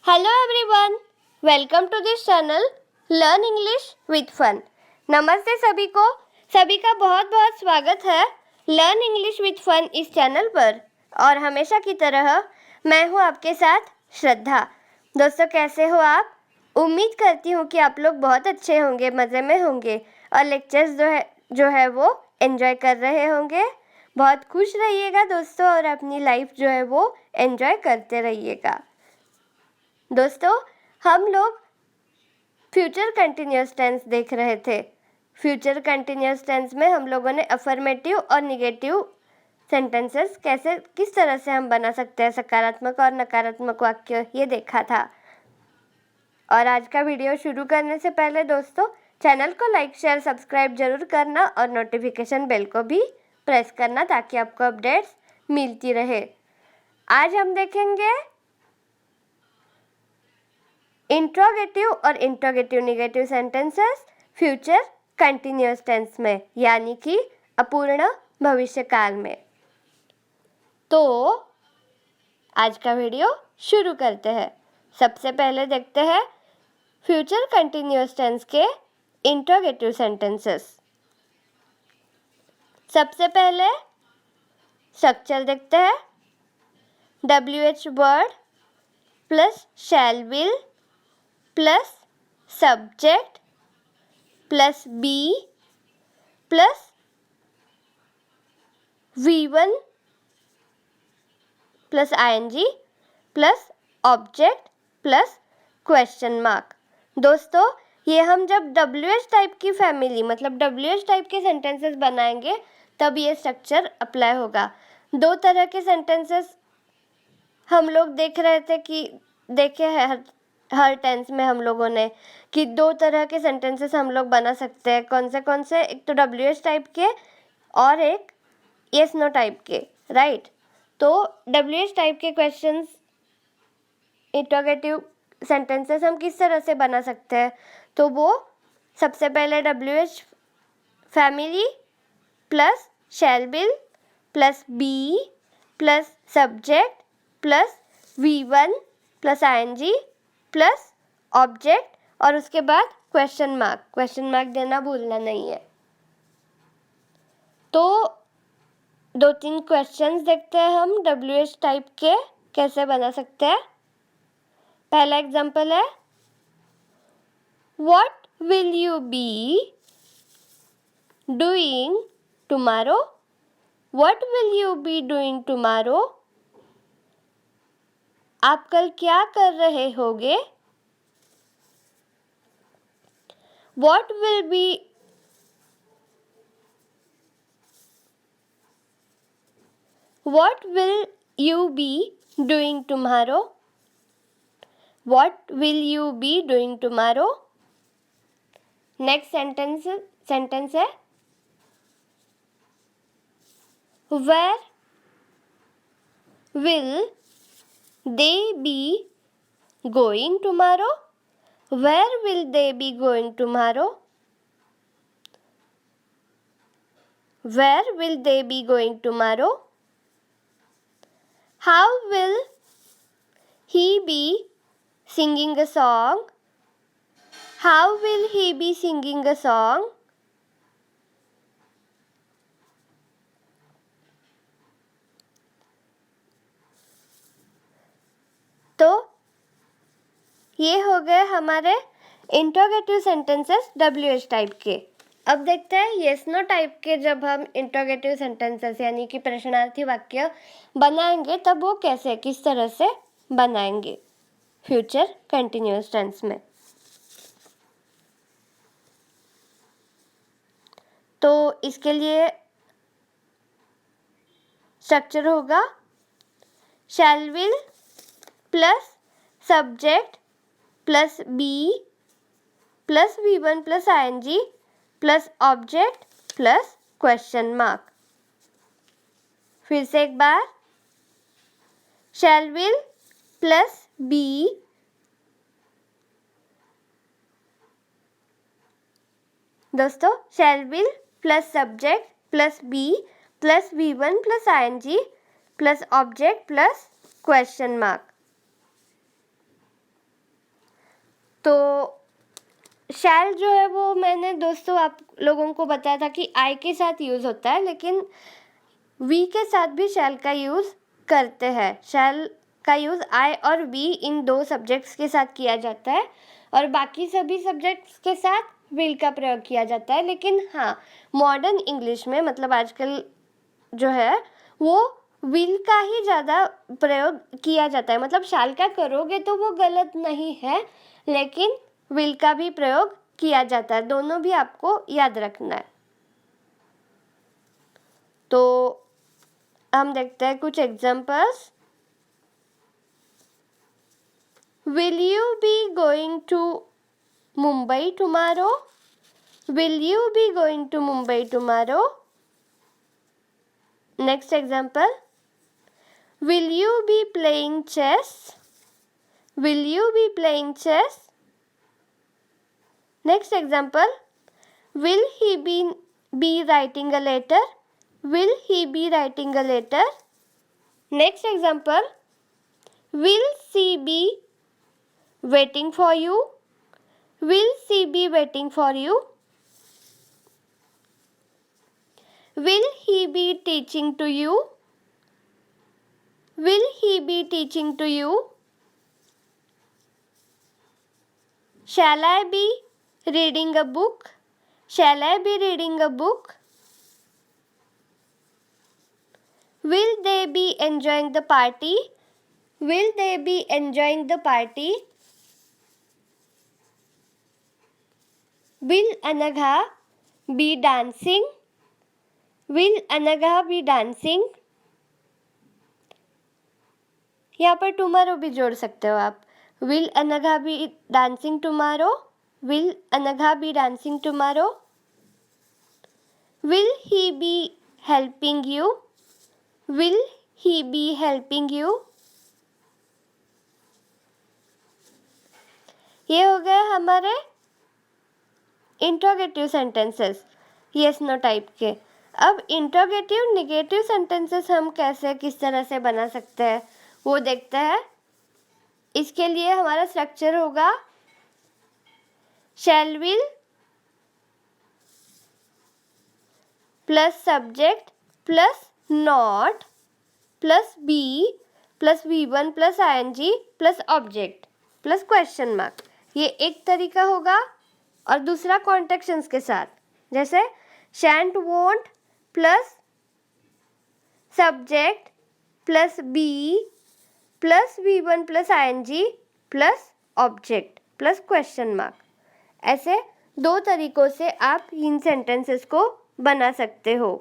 Hello everyone, welcome to this channel learn English with fun. नमस्ते सभी को, सभी का बहुत बहुत स्वागत है लर्न इंग्लिश विथ फन इस चैनल पर। और हमेशा की तरह मैं हूँ आपके साथ श्रद्धा। दोस्तों, कैसे हो आप? उम्मीद करती हूँ कि आप लोग बहुत अच्छे होंगे, मज़े में होंगे और लेक्चर्स जो है वो एंजॉय कर रहे होंगे। बहुत खुश रहिएगा दोस्तों और अपनी लाइफ जो है वो एंजॉय करते रहिएगा। दोस्तों, हम लोग फ्यूचर कंटिन्यूअस टेंस देख रहे थे। फ्यूचर कंटिन्यूअस टेंस में हम लोगों ने अफर्मेटिव और निगेटिव सेंटेंसेस किस तरह से हम बना सकते हैं, सकारात्मक और नकारात्मक वाक्य, ये देखा था। और आज का वीडियो शुरू करने से पहले दोस्तों, चैनल को लाइक, शेयर, सब्सक्राइब जरूर करना और नोटिफिकेशन बेल को भी प्रेस करना ताकि आपको अपडेट्स मिलती रहे। आज हम देखेंगे इंट्रोगेटिव और interrogative negative sentences future continuous tense में, यानी कि अपूर्ण भविष्यकाल में। तो आज का वीडियो शुरू करते हैं। सबसे पहले देखते हैं फ्यूचर कंटिन्यूअस टेंस के इंट्रोगेटिव सेंटेंसेस। सबसे पहले स्ट्रक्चर देखते हैं। WH word plus shall will plus subject plus be plus V1 plus ING plus object plus question mark. दोस्तों, ये हम जब WH टाइप की फैमिली मतलब WH टाइप के सेंटेंसेस बनाएंगे तब ये स्ट्रक्चर अप्लाई होगा। दो तरह के सेंटेंसेस हम लोग देख रहे थे कि देखे हैं हर टेंस में हम लोगों ने कि दो तरह के सेंटेंसेस हम लोग बना सकते हैं। कौन से? एक तो WH टाइप के और एक yes no टाइप के, राइट? तो WH टाइप के क्वेश्चंस, इंट्रोगेटिव सेंटेंसेस हम किस तरह से बना सकते हैं? तो वो सबसे पहले WH family plus shall will plus be plus subject plus V1 plus ING plus object और उसके बाद क्वेश्चन मार्क देना भूलना नहीं है। तो दो तीन क्वेश्चंस देखते हैं हम WH टाइप के कैसे बना सकते हैं। पहला एग्जांपल है, what will you be doing tomorrow? What will you be doing tomorrow? आप कल क्या कर रहे होगे? What will you be doing tomorrow? What will you be doing tomorrow? Next sentence है, where will they be going tomorrow? Where will they be going tomorrow? Where will they be going tomorrow? How will he be singing a song? How will he be singing a song? तो ये हो गए हमारे interrogative sentences WH type के। अब देखते हैं yes no type के। जब हम इंट्रोगेटिव सेंटेंसेस यानी कि प्रश्नार्थी वाक्य बनाएंगे तब वो कैसे, किस तरह से बनाएंगे फ्यूचर कंटिन्यूअस टेंस में। तो इसके लिए स्ट्रक्चर होगा shall will plus subject plus be plus V1 plus ING plus object plus question mark. फिर से एक बार, शैल विल प्लस बी दोस्तों, shall will plus subject plus be plus V1 plus ING plus object plus question mark. तो shall जो है वो मैंने दोस्तों आप लोगों को बताया था कि आई के साथ यूज़ होता है, लेकिन वी के साथ भी शैल का यूज़ करते हैं। शैल का यूज़ आई और वी इन दो सब्जेक्ट्स के साथ किया जाता है और बाकी सभी सब्जेक्ट्स के साथ विल का प्रयोग किया जाता है। लेकिन हाँ, मॉडर्न इंग्लिश में मतलब आजकल जो है वो विल का ही ज़्यादा प्रयोग किया जाता है। मतलब शैल का करोगे तो वो गलत नहीं है, लेकिन विल का भी प्रयोग किया जाता है। दोनों भी आपको याद रखना है। तो हम देखते हैं कुछ examples. Will you be going to Mumbai tomorrow? Will you be going to Mumbai tomorrow? Next example, will you be playing chess? Will you be playing chess? Next example, will he be writing a letter? Will he be writing a letter? Next example, will she be waiting for you? Will she be waiting for you? Will he be teaching to you? Will he be teaching to you? Shall I be reading a book? Shall I be reading a book? Will they be enjoying the party? Will they be enjoying the party? Will Anagha be dancing? Will Anagha be dancing? यहाँ पर tomorrow भी जोड़ सकते हो आप। Will Anagha be dancing tomorrow? Will Anagha be dancing tomorrow? Will he be helping you? Will he be helping you? ये हो गए हमारे interrogative sentences yes no type के। अब इंट्रोगेटिव निगेटिव सेंटेंसेस हम कैसे किस तरह से बना सकते हैं वो देखते हैं। इसके लिए हमारा स्ट्रक्चर होगा shall will plus subject plus not plus be plus V1 plus ING plus object plus question mark. ये एक तरीका होगा। और दूसरा कॉन्टेक्शंस के साथ, जैसे shan't won't plus subject plus be plus V1 plus ING plus object plus question mark. ऐसे दो तरीकों से आप इन सेंटेंसेस को बना सकते हो।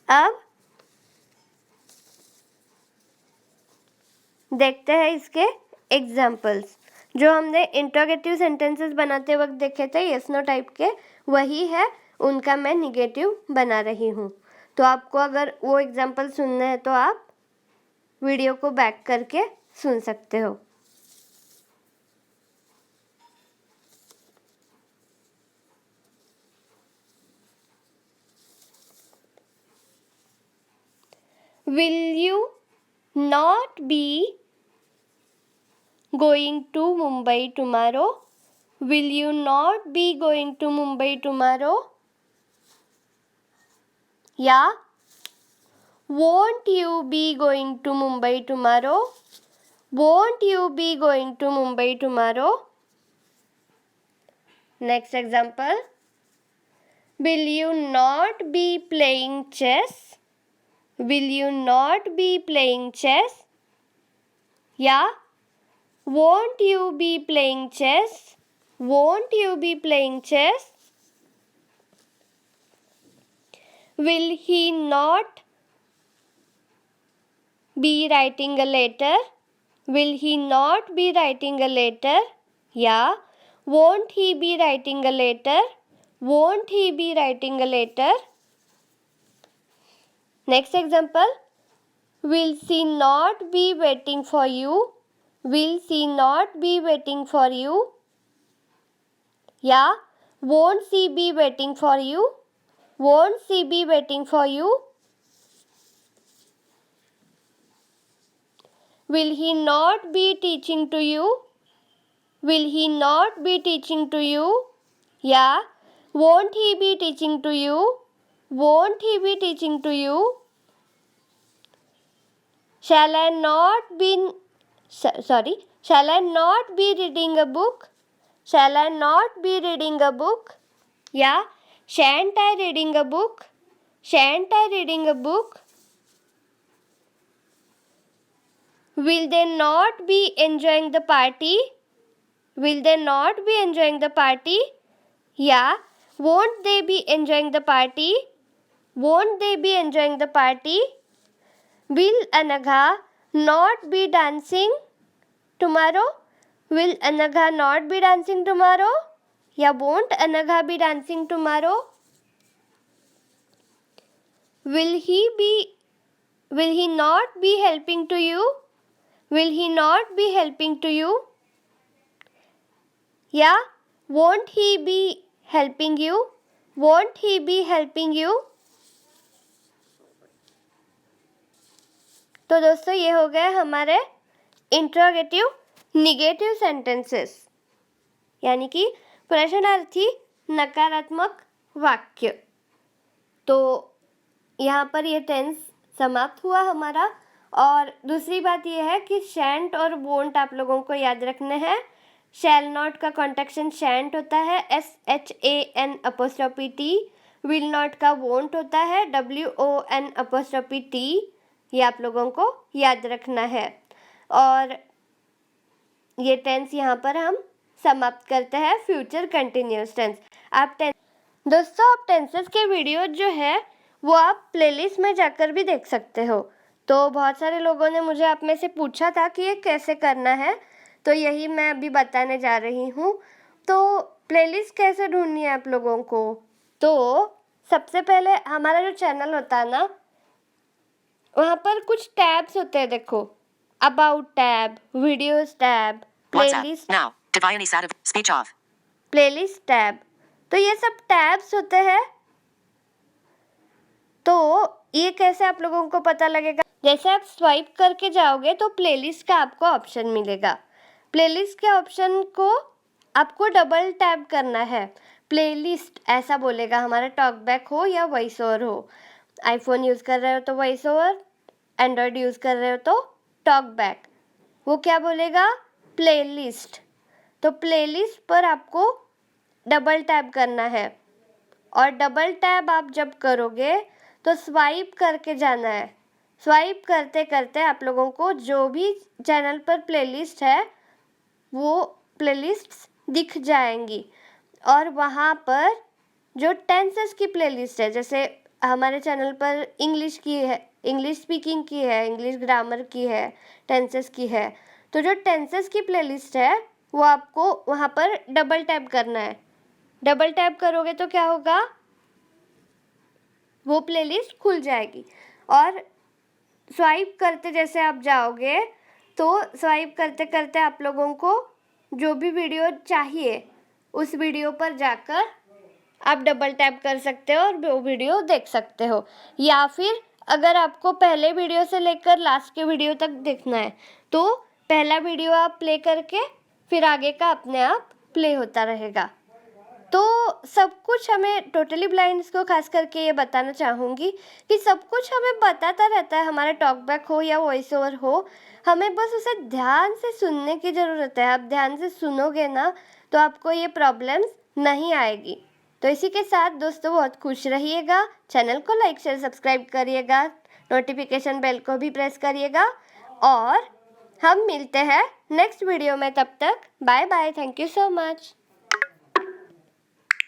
अब देखते हैं इसके एग्जाम्पल्स। जो हमने इंट्रोगेटिव सेंटेंसेस बनाते वक्त देखे थे यस नो टाइप के, वही है, उनका मैं निगेटिव बना रही हूँ। तो आपको अगर वो एग्जाम्पल सुनने हैं तो आप वीडियो को बैक करके सुन सकते हो। Will you not be going to Mumbai tomorrow? Will you not be going to Mumbai tomorrow? या won't you be going to Mumbai tomorrow? Won't you be going to Mumbai tomorrow? Next example, will you not be playing chess? Will you not be playing chess? या won't you be playing chess? Won't you be playing chess? Will he not be writing a letter? Will he not be writing a letter? या won't he be writing a letter? Won't he be writing a letter? Next example, will she not be waiting for you? Will she not be waiting for you? या won't she be waiting for you? Won't she be waiting for you? Will he not be teaching to you? will he not be teaching to you? या won't he be teaching to you? Won't he be teaching to you? Shall I not be reading a book? Shall I not be reading a book? या shan't I reading a book? Shan't I reading a book? Will they not be enjoying the party? Will they not be enjoying the party? या won't they be enjoying the party? Won't they be enjoying the party? Will Anagha not be dancing tomorrow? Will Anagha not be dancing tomorrow? या won't Anagha be dancing tomorrow? Will he not be helping to you? Will he not be helping to you? या won't he be helping you? Won't he be helping you? तो दोस्तों ये हो गए हमारे interrogative negative sentences, यानी कि प्रश्नार्थी नकारात्मक वाक्य। तो यहाँ पर ये टेंस समाप्त हुआ हमारा। और दूसरी बात यह है कि शैंट और वोंट आप लोगों को याद रखने हैं। शैल नॉट का कॉन्ट्रैक्शन शैंट होता है SHAN''T। विल नॉट का वोंट होता है WON'T। ये आप लोगों को याद रखना है। और ये टेंस यहाँ पर हम समाप्त करते हैं फ्यूचर कंटिन्यूअस टेंस। दोस्तों आप टेंसेस के वीडियो जो है वो आप प्लेलिस्ट में जाकर भी देख सकते हो। तो बहुत सारे लोगों ने मुझे आप में से पूछा था कि ये कैसे करना है, तो यही मैं अभी बताने जा रही हूँ। तो प्लेलिस्ट कैसे ढूंढनी है आप लोगों को? तो सबसे पहले हमारा जो चैनल होता है ना, वहाँ पर कुछ टैब्स होते हैं। देखो, about tab, videos tab, playlist playlist tab, तो ये सब टैब्स होते हैं। तो ये कैसे आप लोगों को पता लगेगा? जैसे आप स्वाइप करके जाओगे तो प्लेलिस्ट का आपको ऑप्शन मिलेगा। प्लेलिस्ट के ऑप्शन को आपको डबल टैप करना है। प्लेलिस्ट ऐसा बोलेगा, हमारा टॉकबैक हो या वॉइस ओवर हो। आईफोन यूज़ कर रहे हो तो वॉइस ओवर, एंड्रॉयड यूज़ कर रहे हो तो टॉकबैक। वो क्या बोलेगा? प्लेलिस्ट। तो प्लेलिस्ट पर आपको डबल टैप करना है। और डबल टैप आप जब करोगे तो स्वाइप करके जाना है। स्वाइप करते करते आप लोगों को जो भी चैनल पर प्लेलिस्ट है वो प्लेलिस्ट्स दिख जाएंगी। और वहाँ पर जो टेंसेस की प्लेलिस्ट है, जैसे हमारे चैनल पर इंग्लिश की है, इंग्लिश स्पीकिंग की है, इंग्लिश ग्रामर की है, टेंसेस की है, तो जो टेंसेस की प्लेलिस्ट है वो आपको वहाँ पर डबल टैप करना है। डबल टैप करोगे तो क्या होगा? वो प्लेलिस्ट खुल जाएगी। और स्वाइप करते जैसे आप जाओगे तो स्वाइप करते करते आप लोगों को जो भी वीडियो चाहिए उस वीडियो पर जाकर आप डबल टैप कर सकते हो और वो वीडियो देख सकते हो। या फिर अगर आपको पहले वीडियो से लेकर लास्ट के वीडियो तक देखना है तो पहला वीडियो आप प्ले करके फिर आगे का अपने आप प्ले होता रहेगा। तो सब कुछ हमें टोटली ब्लाइंड्स को खास करके ये बताना चाहूँगी कि सब कुछ हमें बताता रहता है, हमारा टॉकबैक हो या वॉइस ओवर हो, हमें बस उसे ध्यान से सुनने की ज़रूरत है। आप ध्यान से सुनोगे ना तो आपको ये प्रॉब्लम्स नहीं आएगी। तो इसी के साथ दोस्तों बहुत खुश रहिएगा, चैनल को लाइक शेयर सब्सक्राइब करिएगा, नोटिफिकेशन बेल को भी प्रेस करिएगा और हम मिलते हैं नेक्स्ट वीडियो में। तब तक bye bye, thank you so much.